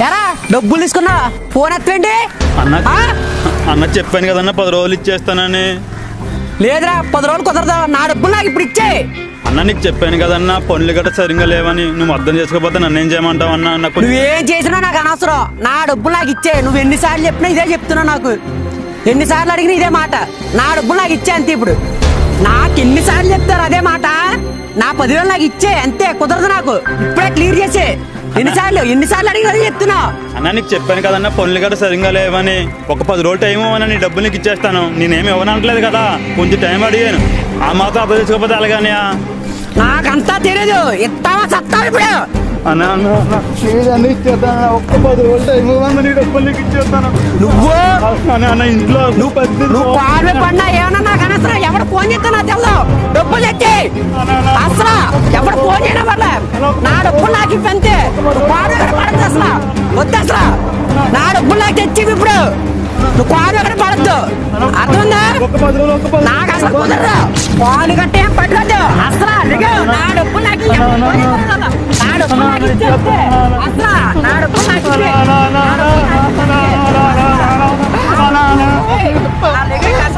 ఎరా డబ్బులు తీసుకున్నా ఫోన్ ఎత్తండి. అన్న చెప్పాను కదన్నా 10 రోజులు ఇచ్చేస్తానని. లేదురా 10 రోజులు కుదరదు, నా డబ్బులు నాకు ఇప్పుడు ఇచ్చే. అన్న నీకు చెప్పాను కదన్నా పనులు గట్రా సరిగ్గా లేవని. నువ్వు అర్థం చేసుకోకపోతే నన్ను ఏం చేయమంటావు అన్న? నాకు నువ్వేం చేసినా నాకు అనవసరం, నా డబ్బులు నాకు ఇచ్చే. నువ్వు ఎన్నిసార్లు చెప్పినా ఇదే చెప్తున్నా, నాకు ఎన్నిసార్లు అడిగినా ఇదే మాట. నా డబ్బులు నాకు ఇచ్చే అంతే. ఇప్పుడు నాకు ఎన్నిసార్లు చెప్తారు అదే మాట. నా 10,000 నాకు ఇచ్చే అంతే. కుదరదు నాకు, ఇప్పుడే క్లియర్ చేసే. ఎన్నిసార్లు అడిగినా అదే చెప్తున్నా. అన్న నీకు చెప్పాను కదన్నా పనులు గట్రా సరిగ్గా లేవని. ఒక 10 రోజులు టైం ఇవ్వమని నీ డబ్బులు నీకు ఇచ్చేస్తాను. నేనేమి ఇవ్వనట్లేదు కదా, కొంచెం టైం అడిగాను. ఆ మాత్రం అర్థం చేసుకోకపోతే అలాగానే. నాకంతా తెలియదు, ఇస్తావా సత్తావు ఇప్పుడు. ఒక్క 10 రోజులు టైం ఇవ్వమని నీ డబ్బులు నీకు ఇచ్చేస్తాను. ఇంట్లో నువ్వు కాలు పడినా ఏమన్నా నాకు అనవసరం. ఎవడు ఫోన్ చేస్తా నా తెల్లో డబ్బులు తెచ్చి అసలు ఎవడు ఫోన్ చేయడం వల్ల నా డబ్బులు నాకు ఇప్పంతే. పడద్దు అసలు, వద్దు అసలు. నా డబ్బులు నాకు తెచ్చి ఇప్పుడు నువ్వు కాలు ఎక్కడ పడద్దు, అర్థముందా? నాకు అసలు కుదరదు. కాలు కట్టే పడద్దు అసలు. నా డబ్బులు నాకు, నా డబ్బులు నాకు ఇచ్చేస్తే అసలు. నా డబ్బులు నాకు